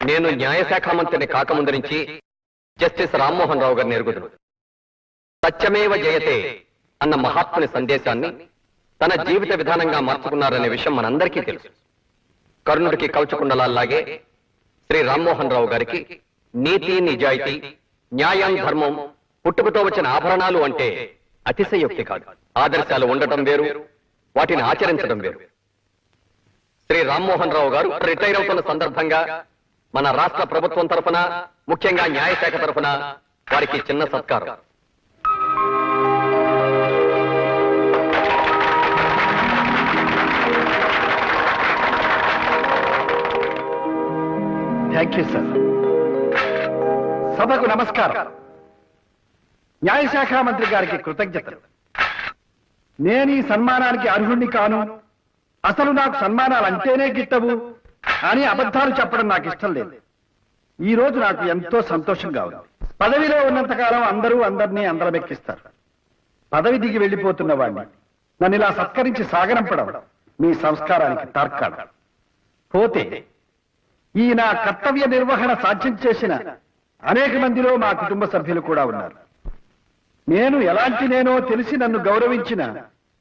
నేను న్యాయశాఖ మంత్రిని కాకముందు నుంచి జస్టిస్ రామ్మోహన్ రావు గారిని ఎరుగుదును. సత్యమేవ జయతే అన్న మహాత్ముని సందేశాన్ని తన జీవిత విధానంగా మార్చుకున్నారనే విషయం మనందరికీ తెలుసు. కర్ణుడికి కవచకుండలాగే శ్రీ రామ్మోహన్ రావు గారికి నీతి, నిజాయితీ, న్యాయం, ధర్మం పుట్టుకతో వచ్చిన ఆభరణాలు అంటే అతిశయోక్తి కాదు. ఆదర్శాలు ఉండటం వేరు, వాటిని ఆచరించడం వేరు. శ్రీ రామ్మోహన్ రావు గారు రిటైర్ అవుతున్న సందర్భంగా మన రాష్ట్ర ప్రభుత్వం తరఫున, ముఖ్యంగా న్యాయశాఖ తరఫున వారికి చిన్న సత్కారం. Thank you sir. సభకు నమస్కారం. న్యాయశాఖ మంత్రి గారికి కృతజ్ఞతలు. నేను ఈ సన్మానానికి అర్హుణ్ణి కాను, అసలు నాకు సన్మానాలు అంటేనే గిట్టవు అని అబద్ధాలు చెప్పడం నాకు ఇష్టం లేదు. ఈ రోజు నాకు ఎంతో సంతోషంగా ఉంది. పదవిలో ఉన్నంతకాలం అందరూ అందరినీ అందలమెక్కిస్తారు. పదవి దిగి వెళ్లిపోతున్న వాడిని నన్ను ఇలా సత్కరించి సాగనంపడం మీ సంస్కారానికి తార్కాణం. పోతే ఈ నా కర్తవ్య నిర్వహణ సాధ్యం చేసిన అనేక మందిలో మా కుటుంబ సభ్యులు కూడా ఉన్నారు. నేను ఎలాంటి నేనో తెలిసి నన్ను గౌరవించిన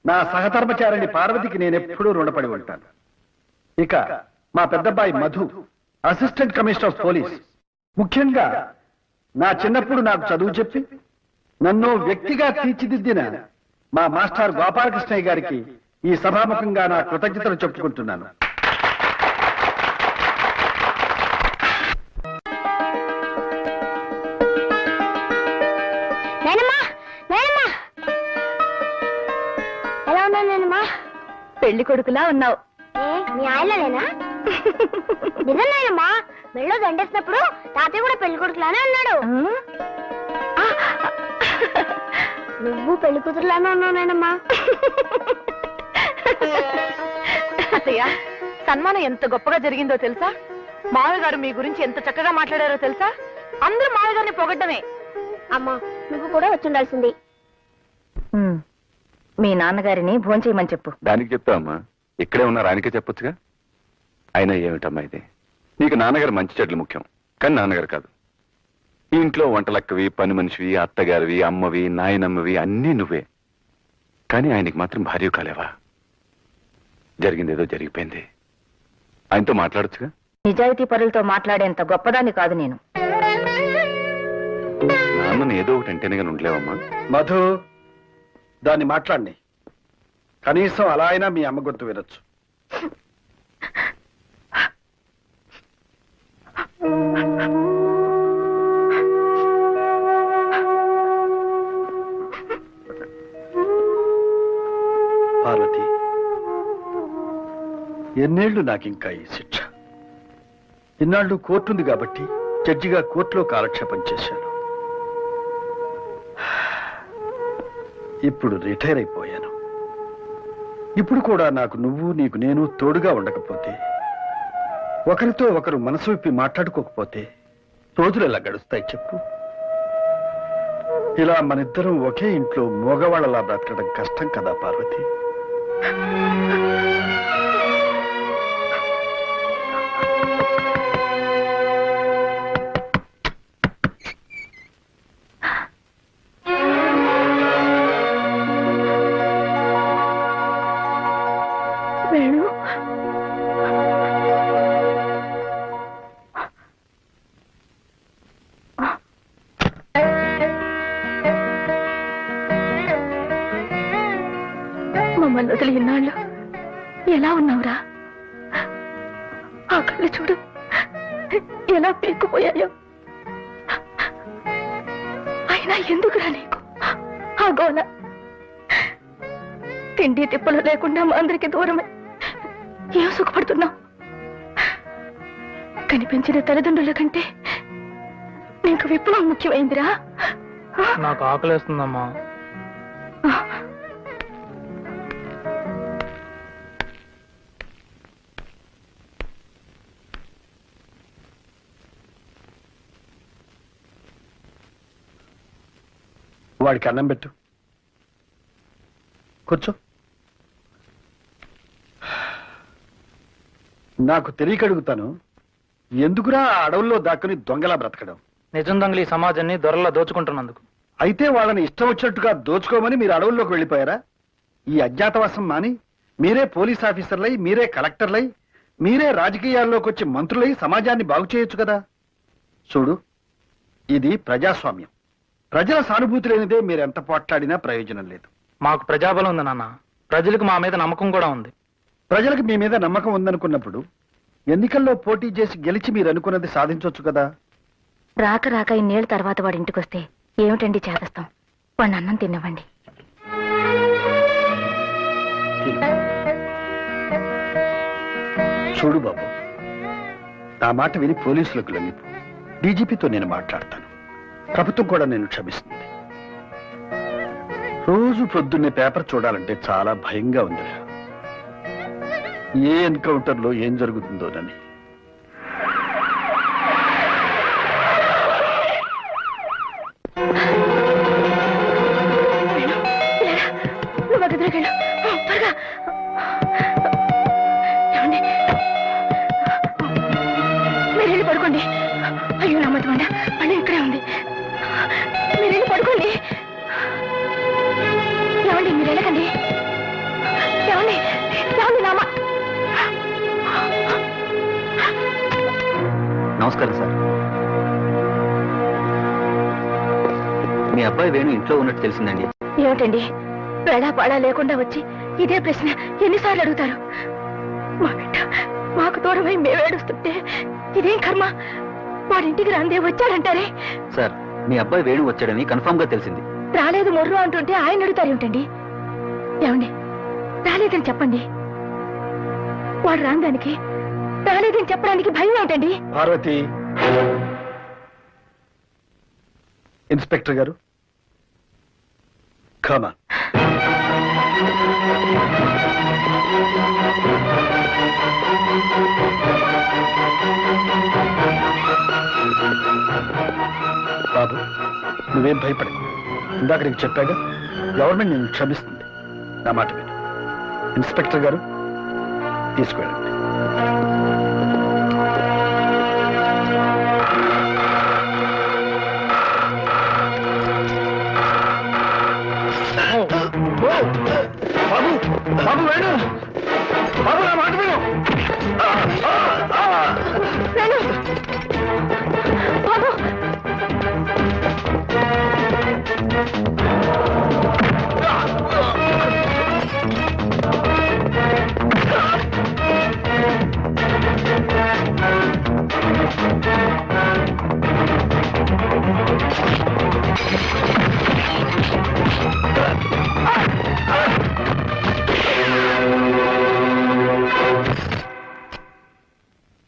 నా సహధర్మచారిణి పార్వతికి నేనెప్పుడూ రుణపడి ఉంటాను. ఇక మా పెద్దబ్బాయి Madhu, assistant commissioner of police, ముఖ్యంగా నా చిన్నప్పుడు నాకు చదువు చెప్పి నన్ను వ్యక్తిగా తీర్చిదిద్దిన మా మాస్టర్ గోపాలకృష్ణయ్య గారికి ఈ సభాముఖంగా నా కృతజ్ఞతలు చెప్పుకుంటున్నాను. పెళ్లి కొడుకులా ఉన్నావు. మీ ఆయనలేనా? నిజమేనమ్మా, మెళ్ళో దండేసినప్పుడు తాతయ్య కూడా పెళ్లి కొడుకులానే ఉన్నాడు. నువ్వు పెళ్లి కూతురులానే ఉన్నావునేనమ్మా. అత్తయ్య, సన్మానం ఎంత గొప్పగా జరిగిందో తెలుసా? మావయ్య గారు మీ గురించి ఎంత చక్కగా మాట్లాడారో తెలుసా? అందరూ మావయ్య గారిని పొగడ్డమే. అమ్మా, నువ్వు కూడా వచ్చుండాల్సింది. మీ నాన్నగారిని భోంచేయమని చెప్పు. దానికి చెప్తావమ్మా, ఇక్కడే ఉన్న రానికే చెప్పొచ్చుగా. అయినా ఏమిటమ్మా ఇది? నీకు నాన్నగారు మంచి చెడ్లు ముఖ్యం, కానీ నాన్నగారు కాదు. ఈ ఇంట్లో వంటలక్కవి, పని మనిషివి, అత్తగారివి, అమ్మవి, నాయనమ్మవి అన్నీ నువ్వే. కానీ ఆయనకి మాత్రం భార్య కాలేవా? జరిగిందేదో జరిగిపోయింది. ఆయనతో మాట్లాడొచ్చుగా. నిజాయితీ పరులతో మాట్లాడేంత గొప్పదాన్ని కాదు నేను. నాన్నను ఏదో ఒకటి అంటేనే ఉండలేవమ్మా. మధు, దాన్ని మాట్లాడి కనీసం అలా అయినా మీ అమ్మ గొంతు వినొచ్చు. పార్వతి, ఎన్నేళ్లు నాకింకా ఈ శిక్ష? ఇన్నాళ్ళు కోర్టుంది కాబట్టి జడ్జిగా కోర్టులో కాలక్షేపం చేశాను. ఇప్పుడు రిటైర్ అయిపోయాను. ఇప్పుడు కూడా నాకు నువ్వు, నీకు నేను తోడుగా ఉండకపోతే, ఒకరితో ఒకరు మనసు విప్పి మాట్లాడుకోకపోతే రోజులు ఎలా గడుస్తాయి చెప్పు? ఇలా మనిద్దరం ఒకే ఇంట్లో మగవాళ్ళలా బ్రతకడం కష్టం కదా పార్వతి? మమ్మల్ని వదిలి ఇన్నాళ్ళు ఎలా ఉన్నావురా? ఆ కళ్ళు చూడు, ఎలా పీక్కుపోయాయో. అయినా ఎందుకురా నీకు ఆ గోల? తిండి తిప్పలు లేకుండా మా అందరికి దూరమే ఏం సుఖపడుతున్నావు? కనిపించిన తల్లిదండ్రుల కంటే నీకు విప్లవం ముఖ్యమైందిరా. నాకు ఆకలేస్తుందమ్మా. వాడికి అన్నం పెట్టు, కూర్చో. నాకు తెలియక అడుగుతాను, ఎందుకురా ఆ అడవుల్లో దాక్కుని దొంగలా బ్రతకడం? నిజం దొంగలు ఈ సమాజాన్ని దొరలా దోచుకుంటున్నందుకు. అయితే వాళ్ళని ఇష్టం వచ్చినట్టుగా దోచుకోమని మీరు అడవుల్లోకి వెళ్ళిపోయారా? ఈ అజ్ఞాతవాసం మాని మీరే పోలీస్ ఆఫీసర్లై, మీరే కలెక్టర్లై, మీరే రాజకీయాల్లోకి వచ్చి మంత్రులై సమాజాన్ని బాగు చేయొచ్చు కదా. చూడు, ఇది ప్రజాస్వామ్యం. ప్రజల సానుభూతి లేనిదే మీరెంత పోట్లాడినా ప్రయోజనం లేదు. మాకు ప్రజాబలం ఉంది నాన్న, ప్రజలకు మా మీద నమ్మకం కూడా ఉంది. ప్రజలకు మీ మీద నమ్మకం ఉందనుకున్నప్పుడు ఎన్నికల్లో పోటీ చేసి గెలిచి మీరు అనుకున్నది సాధించవచ్చు కదా. రాక రాక ఇన్నేళ్ళ తర్వాత వాడి ఇంటికి వస్తే ఏమిటండి చేదస్తాం? వాడిని అన్నం తినవండి. చూడు బాబు, నా మాట విని పోలీసులకు లొంగిపో. డీజీపీతో నేను మాట్లాడతాను. ప్రభుత్వం కూడా నేను క్షమిస్తుంది. రోజు పొద్దున్నే పేపర్ చూడాలంటే చాలా భయంగా ఉందిరా. ఏ ఎన్కౌంటర్లో ఏం జరుగుతుందోనని. మీరు వెళ్ళి పడుకోండి. అయ్యో నమ్మకమండ పని ఇక్కడే ఉంది. మీరు వెళ్ళి పడుకోండి. ఏమండి మీరు వెళ్ళకండి. ఏమండి ఏమండి నామ. నమస్కారం సార్. మీ అబ్బాయి వేణు ఇంట్లో ఉన్నట్టు తెలిసిందండి. ఏమిటండి వేళా పాడా లేకుండా వచ్చి ఇదే ప్రశ్న ఎన్నిసార్లు అడుగుతారు? మా బిడ్డ మాకు దూరమై మేమేడుస్తుంటే ఇదేం కర్మ? వాడింటికి రాందే వచ్చాడంటారే. సార్, మీ అబ్బాయి వేణు వచ్చాడని కన్ఫర్మ్ గా తెలిసింది. రాలేదు మొర్రు అంటుంటే ఆయన అడుగుతారు ఏమిటండి? ఏమండి రాలేదని చెప్పండి. వాడు రాందానికి రాలేదని చెప్పడానికి భయం ఏమిటండి? పార్వతి, ఇన్స్పెక్టర్ గారు కమా. బాబు, నువ్వేం భయపడకు. ఇందాక నీకు చెప్పాగా, గవర్నమెంట్ నేను క్షమిస్తుంది. నా మాట విను. ఇన్స్పెక్టర్ గారు తీసుకువెళ్ళండి. బాబు, బాబు వేణు, బాబు నా మాట విను. బాబు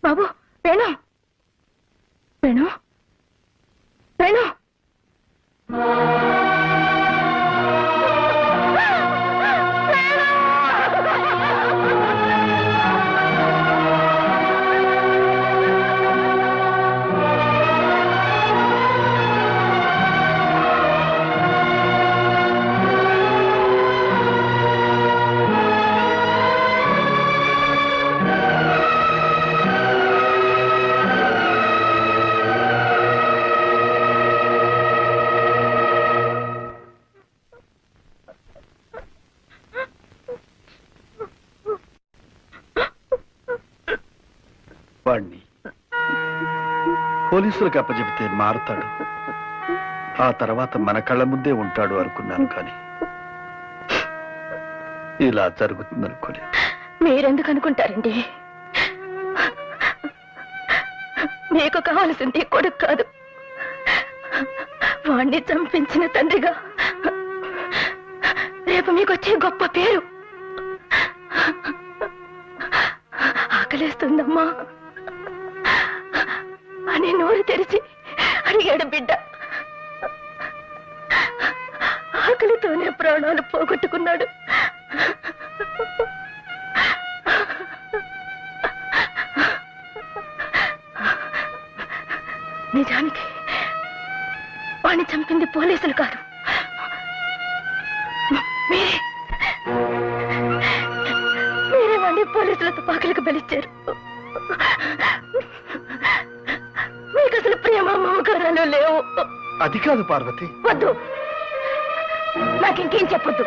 బాబు వేణు వేణు వేణు. వాణ్ణి పోలీసులకు అప్పచెబితే మారుతాడు, ఆ తర్వాత మన కళ్ళ ముందే ఉంటాడు అనుకున్నాను. కానీ ఇలా జరుగుతుందనుకోలేదు. మీరెందుకు అనుకుంటారండి? మీకు కావలసింది కొడుకు కాదు, వాణ్ణి చంపించిన తండ్రిగా రేపు మీకు వచ్చే గొప్ప పేరు. ఆకలేస్తుందమ్మా అని నోరు తెరిచి అడిగాడు బిడ్డ. ఆకలితోనే ప్రాణాలు పోగొట్టుకున్నాడు. నిజానికి వాణ్ణి చంపింది పోలీసులు కాదు, మీరే. మీరే వాణ్ణి పోలీసుల తుపాకులకు బలిచ్చారు. అది కాదు పార్వతి. వద్దు, నాకింకేం చెప్పొద్దు.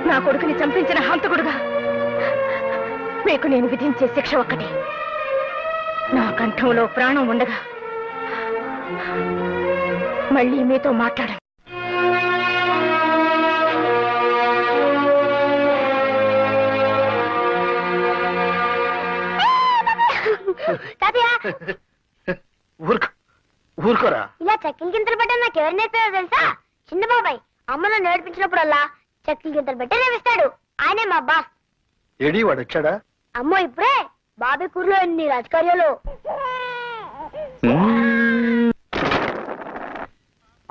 నా కొడుకుని చంపించిన హంతకుడుగా మీకు నేను విధించే శిక్ష ఒక్కటి. నా కంఠంలో ప్రాణం ఉండగా మళ్ళీ మీతో మాట్లాడ. ఊరుకోరా. ఇలా చెక్కలు గింతలు పెట్టడం నాకు ఎవరు నేర్పారో తెలుసా? చిన్న బాబాయ్ అమ్మను నేర్పించినప్పుడల్లా చెక్కలు గింతలు పెట్టి నేర్పిస్తాడు. ఆయనే మా బాస్. ఏడి వాడు వచ్చాడా? అమ్మో ఇప్పుడే బాబాయ్ కూరలో ఎన్ని రాజకార్యాలు.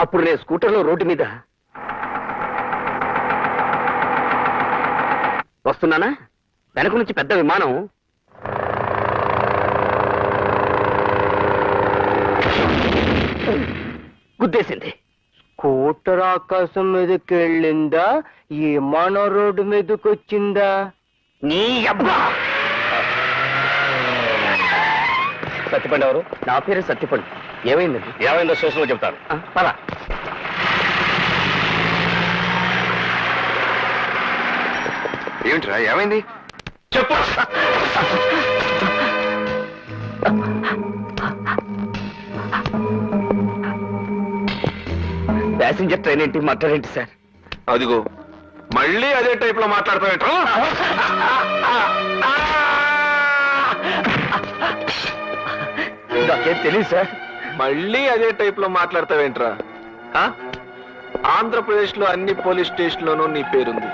అప్పుడు నేను స్కూటర్లో రోడ్డు మీద వస్తున్నానా, వెనక నుంచి పెద్ద విమానం గుద్దేసింది. స్కూటర్ ఆకాశం మీదకి వెళ్ళిందా, విమానం రోడ్డు మీదకి వచ్చిందా? నీ అబ్బా! సత్యపండి ఎవరు? నా పేరు సత్యపండి. ఏమైందండి? ఏమైందో స్టేషన్లో చెప్తాను. పద. ఏమిట్రా ఏమైంది చెప్పు. ప్యాసింజర్ ట్రైన్ ఏంటి, మాట్లాడేంటి సార్? అదిగో మళ్ళీ అదే టైప్ లో మాట్లాడతావేంట్రా? నాకేం తెలియదు సార్. మళ్ళీ అదే టైప్ లో మాట్లాడతావేంట్రా? ఆంధ్రప్రదేశ్ లో అన్ని పోలీస్ స్టేషన్ లోనూ నీ పేరుంది.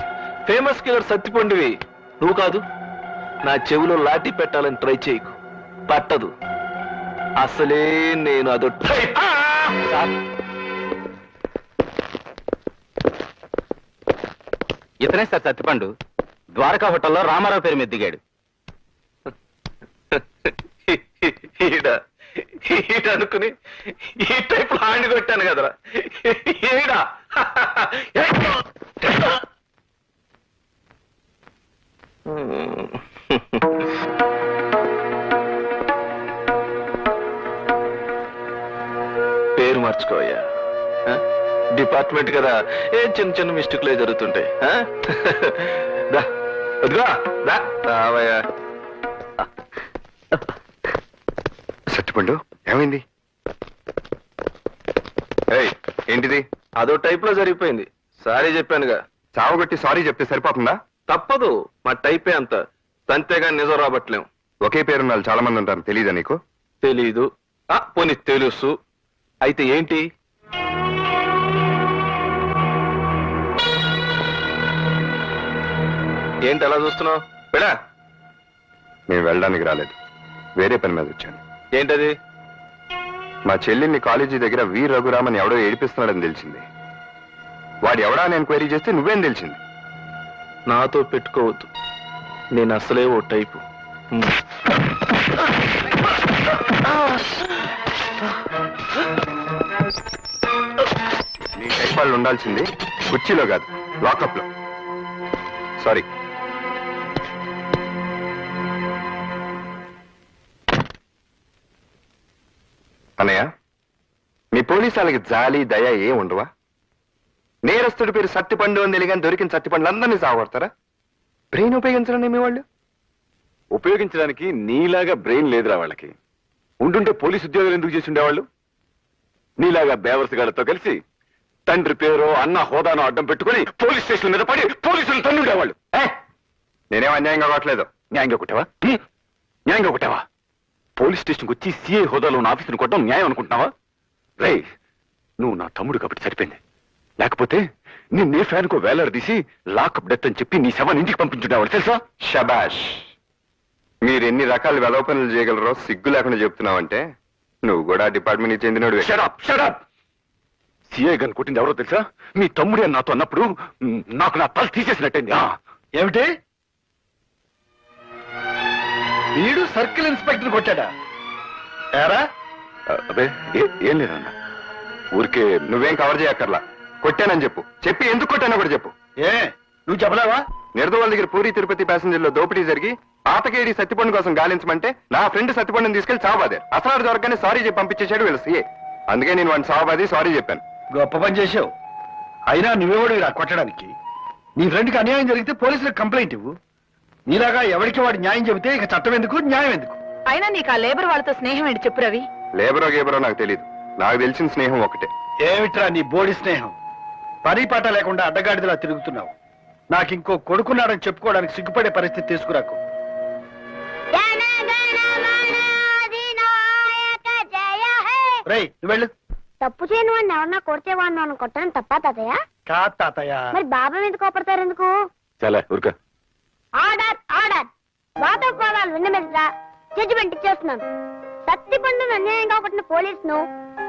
ఫేమస్ కిల్లర్ సత్తిపండివి నువ్వు కాదు. నా చెవిలో లాఠీ పెట్టాలని ట్రై చేయకు, పట్టదు. అసలే నేను అదో టైప్. ఇతనే సార్ సత్యపండు. ద్వారకా హోటల్లో రామారావు పేరు మీద దిగాడు. ఈడ అనుకుని ఈ టైప్ లో హ్యాండ్ కొట్టాను కదరా. ఈడా పేరు మార్చుకోవయ్యా. డిపార్ట్మెంట్ కదా, ఏం చిన్న చిన్న మిస్టేక్లే జరుగుతుంటాయి. రావయ్యా. సత్యపండు ఏమైంది? ఏంటిది? అదో టైప్ లో జరిగిపోయింది. సారీ చెప్పానుగా. చావగొట్టి సారీ చెప్తే సరిపోతుందా? తప్పదు, మా టైపే అంత. తంతేగాని నిజం రాబట్టలేం. ఒకే పేరున్న వాళ్ళు చాలా మంది ఉంటారు, తెలీదా నీకు? తెలీదు. పోనీ తెలుసు. అయితే ఏంటి? ఏంటి అలా చూస్తున్నావు? వెళ్ళా. నేను వెళ్ళడానికి రాలేదు, వేరే పని మీద వచ్చాను. ఏంటది? మా చెల్లిని కాలేజీ దగ్గర వి రఘురామన్ ఎవడో ఏడిపిస్తున్నాడని తెలిసింది. వాడు ఎవడా అని ఎంక్వైరీ చేస్తే నువ్వేం తెలిసింది? నాతో పెట్టుకోవద్దు, నేను అసలే ఓ టైపు. నీ టైప్ వాళ్ళు ఉండాల్సింది కుర్చీలో కాదు, లాకప్ లో. సారీ. అన్నయ్య, మీ పోలీసు వాళ్ళకి జాలి దయ ఏం ఉండవా? నేరస్తుడి పేరు సత్తిపండు అని తెలియని దొరికిన సత్తిపండ్లు అందరినీ సాగొడతారా? బ్రెయిన్ ఉపయోగించడం మీ వాళ్ళు? ఉపయోగించడానికి నీలాగా బ్రెయిన్ లేదురా వాళ్ళకి. ఉండుంటే పోలీసు ఉద్యోగాలు ఎందుకు చేసి ఉండేవాళ్ళు? నీలాగా బేవర్స్ గాళ్ళతో కలిసి తండ్రి పేరు అన్న హోదాను అడ్డం పెట్టుకుని పోలీస్ స్టేషన్ మీద పడి పోలీసులు తన్నుండేవాళ్ళు. నేనేం అన్యాయంగా కావట్లేదు. న్యాయంగా కొట్టావా? న్యాయంగా కొట్టావా? పోలీస్ స్టేషన్కి వచ్చి సిఐ హోదాలో ఉన్న ఆఫీసును కొట్టడం న్యాయం అనుకుంటున్నావా? రే, నువ్వు నా తమ్ముడు కాబట్టి సరిపోయింది. లేకపోతే నిన్నే ఫ్యాన్కో వేలాడదీసి లాకప్ డెత్ అని చెప్పి నీ శవాన్ని ఇంటికి పంపించుండేవాళ్ళు తెలుసా? షబాష్. మీరు ఎన్ని రకాల వెధవ పనులు చేయగలరో సిగ్గు లేకుండా చెప్తున్నావంటే నువ్వు కూడా డిపార్ట్మెంట్ కి చెందినోడు. సిఐ గన్ కొట్టింది ఎవరో తెలుసా? మీ తమ్ముడే నాతో అన్నప్పుడు నాకు నా తల తీసేసినట్టయింది. ఏమిటి? వీడు సర్కిల్ ఇన్స్పెక్టర్ కొట్టాడా? ఏరా? అబ్బే ఏం లేదన్నా, ఊరికే. నువ్వేం కవర్ చేయక్కర్లా, కొట్టానని చెప్పు. చెప్పి ఎందుకు కొట్టానో కూడా చెప్పు. ఏ నువ్వు చెప్పలేవా? నిర్దవాళ్ళ దగ్గర పూరి తిరుపతి ప్యాసింజర్ లో దోపిడీ జరిగి పాతకేడి సత్తిపండు కోసం గాలించమంటే నా ఫ్రెండ్ సత్తిపండుని తీసుకెళ్లి చావాదే. అసలు దొరకగానే సారీ చెప్పి పంపించేశాడు వీళ్ళ సీఏ. అందుకే నేను వాడిని సావబాది సారీ చెప్పాను. గొప్ప పని చేసావు. అయినా నువ్వెవడు ఇలా కొట్టడానికి? నీ ఫ్రెండ్కి అన్యాయం జరిగితే పోలీసులకు కంప్లైంట్ ఇవ్వు. నీలాగా ఎవరికి వాడు న్యాయం చెబితే ఇక చట్టం ఎందుకు, న్యాయం ఎందుకు? అయినా నీకు ఆ లేబర్ వాళ్ళతో స్నేహం ఏంటి చెప్పు రవి. లేబరో గేబరో నాకు తెలియదు. నాకు తెలిసిన స్నేహం ఒకటే. ఏమిట్రా నీ బోడి స్నేహం? పని పాట లేకుండా అడ్డగాడిదలా తిరుగుతున్నావు. నాకు ఇంకో కొడుకున్నాడని చెప్పుకోవడానికి సిగ్గుపడే పరిస్థితి తీసుకురాకు. రేయ్, నువ్వు వెళ్ళు. తప్పు చేయని వాడిని ఎవరన్నా కొడితే వాడిని నన్ను కొట్టడం తప్పా తాతయ్య? కాదు తాతయ్య. మరి బాబాయ్ ఎందుకు కోపడతారు ఎందుకు? చాలా ఊరుక. Order order. వాదోపవాదాలు విన్న మీద జడ్జిమెంట్ ఇచ్చేస్తున్నాను. సత్తి పండును అన్యాయంగా కొట్టిన పోలీసును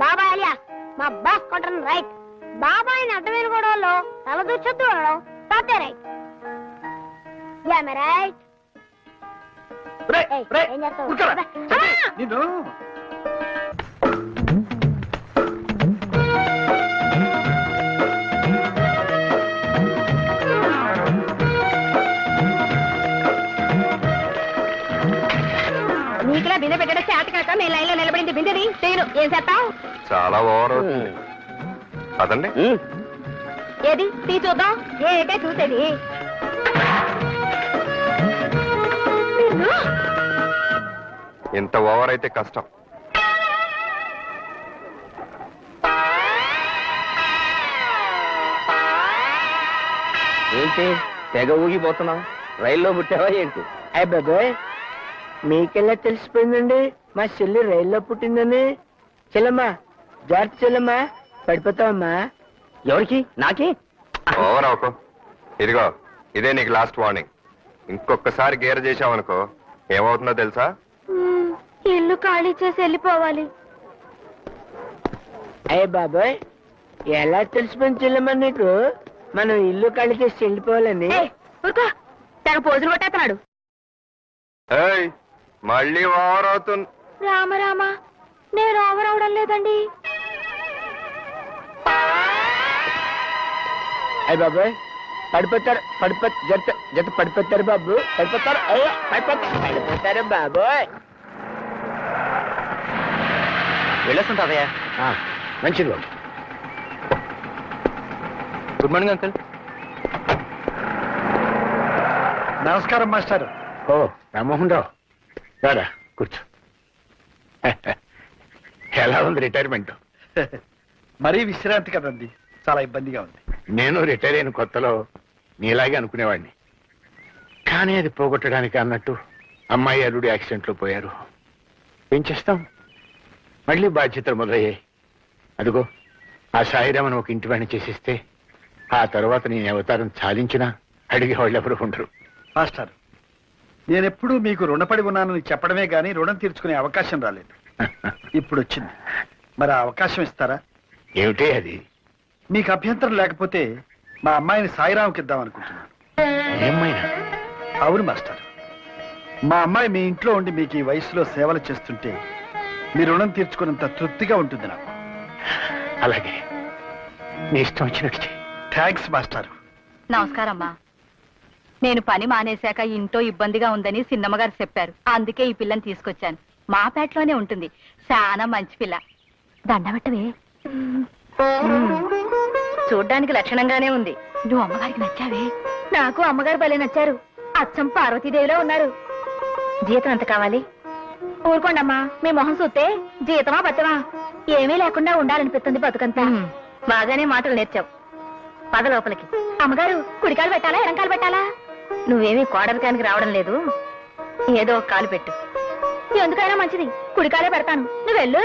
బాబాయ్ అలియాస్ మా బాస్ కొట్టడం రైట్. బాబాయ్ని అడ్డమైన గొడవల్లో తలదూర్చొద్దు అనడం తాతయ్య రైట్. రైట్. రేయ్, రేయ్, ఏం చేస్తావు? ఊరుకోరా. అమ్మా! నిన్ను నీకులా బిందె పెట్టడం చేత కాక నేను లైన్ లో నిలబడింది బిందెని చేయను. ఏం చేస్తావు? చాలా ఓవర్ అవుతుంది. అదండి ఏది తీ చూద్దాం. ఏటే చూసేది? ఇంత ఓవర్ అయితే కష్టం. ఏంటి తెగ ఊగిపోతున్నావు? రైల్లో పుట్టావా ఏంటి? అయ్య బాబాయ్, మీకెలా తెలిసిపోయిందండి మా చెల్లి రైల్లో పుట్టిందని? చెల్లమ్మా, జాగ్రత్త చెల్లమ్మా, పడిపోతావమ్మా. ఎవరికి? నాకే? ఓవర్ అవుకో. ఇదిగో ఇదే నీకు లాస్ట్ వార్నింగ్. ఇంకొకసారి గేర్ చేసావనుకో ఏమవుతుందో తెలుసా? ఇల్లు ఖాళీ చేసి వెళ్ళిపోవాలి. అయ్య బాబాయ్, ఎలా తెలిసిపోయింది చెల్లమ్మా నీకు మనం ఇల్లు ఖాళీ చేసి వెళ్ళిపోవాలని? ఊరుకో, తెగ పోజులు కొట్టేస్తున్నాడు. ఏయ్, మళ్ళీ ఓవర్ అవుతుంది. రామ నేను ఓవర్ అవడం లేదండి. అయ్య బాబాయ్, పడిపోతారు జత పడిపోతారు బాబు, పడిపోతారు. అయ్యో పడిపోతారు బాబోయ్. వెళ్ళొస్తుంటాదయ్యా. మంచిది బాబు. Good morning uncle. నమస్కారం మాస్టర్. ఓ రామ్మోహన్ రావు, రాడా కూర్చో. ఎలా ఉంది రిటైర్మెంట్? మరీ విశ్రాంతి కదండి, చాలా ఇబ్బందిగా ఉంది. నేను రిటైర్ అయిన కొత్తలో నీలాగే అనుకునేవాడిని. కానీ అది పోగొట్టడానికి అన్నట్టు అమ్మాయి అల్లుడు యాక్సిడెంట్లో పోయారు. ఏం చేస్తాం, మళ్ళీ బాధ్యతలు మొదలయ్యాయి. అదిగో ఆ సాయిరామను ఒక ఇంటి పని చేసిస్తే ఆ తర్వాత నేను అవతారం సాధించినా అడిగే వాళ్ళు ఎవరు ఉండరు. మాస్టర్, నేనెప్పుడూ మీకు రుణపడి ఉన్నానని చెప్పడమే గాని రుణం తీర్చుకునే అవకాశం రాలేదు. ఇప్పుడు వచ్చింది, మరి ఆ అవకాశం ఇస్తారా? ఏమిటే అది? మీకు అభ్యంతరం లేకపోతే మా అమ్మాయిని సాయిరాంకి ఇద్దాం అనుకుంటున్నాను. ఏమైనా? అవును మాస్టర్, మా అమ్మాయి మీ ఇంట్లో ఉండి మీకు ఈ వయసులో సేవలు చేస్తుంటే మీ రుణం తీర్చుకున్నంత తృప్తిగా ఉంటుంది నాకు. అలాగే, నీ ఇష్టం వచ్చినట్టు చెయ్యి. Thanks master. నమస్కారమ్మా. నేను పని మానేశాక ఇంట్లో ఇబ్బందిగా ఉందని సిన్నమ్మగారు చెప్పారు. అందుకే ఈ పిల్లని తీసుకొచ్చాను. మా పేటలోనే ఉంటుంది. చాలా మంచి పిల్ల. దండబెట్టవే. చూడ్డానికి లక్షణంగానే ఉంది. నువ్వు అమ్మగారికి నచ్చావే? నాకు అమ్మగారు భలే నచ్చారు. అచ్చం పార్వతీదేవిలో ఉన్నారు. జీతం ఎంత కావాలి? ఊరుకోండమ్మా, మీ మొహం చూస్తే జీతమా బతమా ఏమీ లేకుండా ఉండాలనిపిస్తుంది బతుకంతా. బాగానే మాటలు నేర్చావు. పద లోపలికి. అమ్మగారు, కుడికాలు పెట్టాలా ఎడంకాలు పెట్టాలా? నువ్వేమీ కోడరికానికి రావడం లేదు, ఏదో ఒక కాలు పెట్టు. ఎందుకైనా మంచిది, కుడికాలే పెడతాను. నువ్వు వెళ్ళు.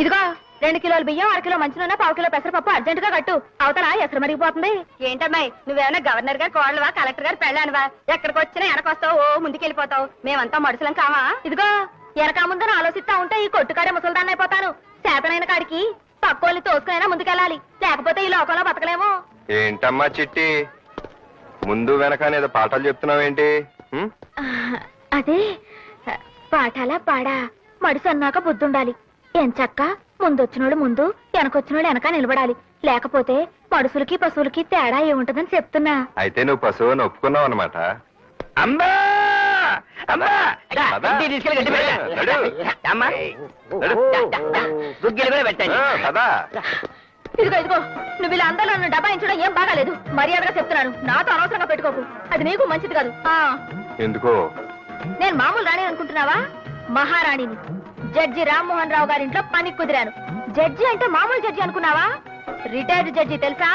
ఇదిగో 2 కిలోల బియ్యం, 1 కిలో మంచినూనె, 1/2 కిలో పెసరపప్పు అర్జెంటుగా కట్టు. అవతల ఎసరు మరిగిపోతుంది. ఏంటమ్మాయి, నువ్వేమైనా గవర్నర్ గారు కోడలువా, కలెక్టర్ గారు పెళ్ళానువా? ఎక్కడికి వచ్చినా వెనకొస్తావు, ఓ ముందుకెళ్ళిపోతావు. మేమంతా మడుసులం కావా? ఇదిగో వెనక ముందని ఆలోచిస్తా ఉంటే ఈ కొట్టుకాడే ముసల్దాన్ని అయిపోతాను. చేతనైన కాడికి పక్కోళ్ళని తోసుకునైనా ముందుకెళ్ళాలి, లేకపోతే ఈ లోకంలో బతకలేము. ఏంటమ్మా చిట్టి, ముందు వెనకనేదో పాఠాలు చెప్తున్నావేంటి? అదే పాఠాలా పాడా, మడుసు అన్నాక బుద్ధుండాలి. ఎంచక్క ముందొచ్చినోడు ముందు, వెనకొచ్చినోడు వెనక నిలబడాలి. లేకపోతే మడుసులకి పశువులకి తేడా ఏముంటదని చెప్తున్నా. అయితే నువ్వు పశువుని ఒప్పుకున్నావు అనమాట. అమ్మా అమ్మా దా, పద. ఇంటికి తీసుకెళ్ళి గడ్డి పెట్ట. నడు. అమ్మా నడు. గుగ్గిలు కూడా పెట్టండి కదా ఇదిగో ఇదిగో నువ్వు ఇలా అందరూ నన్ను డబాయించడం ఏం బాగాలేదు. మర్యాదగా చెప్తున్నాను, నాతో అనవసరంగా పెట్టుకోకు. అది నీకు మంచిది కాదు. ఎందుకో నేను మామూలు రాణి అనుకుంటున్నావా? మహారాణిని. జడ్జి రామ్మోహన్ రావు గారింట్లో పని కుదిరాను. జడ్జి అంటే మామూలు జడ్జి అనుకున్నావా? రిటైర్డ్ జడ్జి తెలుసా?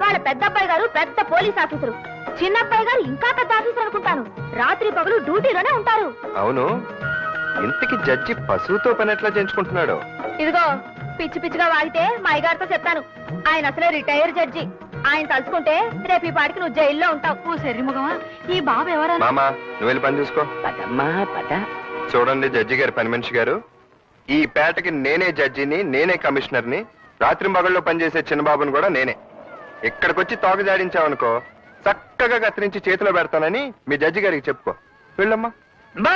వాళ్ళ పెద్దబ్బాయి గారు పెద్ద పోలీస్ ఆఫీసరు, చిన్నబ్బాయి గారు ఇంకా పెద్ద ఆఫీసర్ అనుకుంటాను. రాత్రి పగలు డ్యూటీలోనే ఉంటారు. అవును, ఇంతకి జడ్జి పశువుతో పని ఎట్లా చేయించుకుంటున్నాడు? ఇదిగో పిచ్చి పిచ్చిగా వాగితే మా అయ్యగారితో చెప్తాను. ఆయన అసలే రిటైర్డ్ జడ్జి. ఆయన తలుచుకుంటే రేపు ఈ పాటికి నువ్వు జైల్లో ఉంటావు. శరీరముగమా ఈ బాబు ఎవరా? మామా నువ్వు వెళ్ళి పని చూసుకో. పదమ్మా పద. చూడండి జడ్జి గారు, పని మనిషి గారు, ఈ పేటకి నేనే జడ్జిని, నేనే కమిషనర్ని. రాత్రి మగళ్ళలో పనిచేసే చిన్నబాబుని కూడా నేనే. ఇక్కడికొచ్చి తోక జాడించావనుకో చక్కగా కత్తిరించి చేతిలో పెడతానని మీ జడ్జి గారికి చెప్పుకో. వెళ్ళమ్మా. బా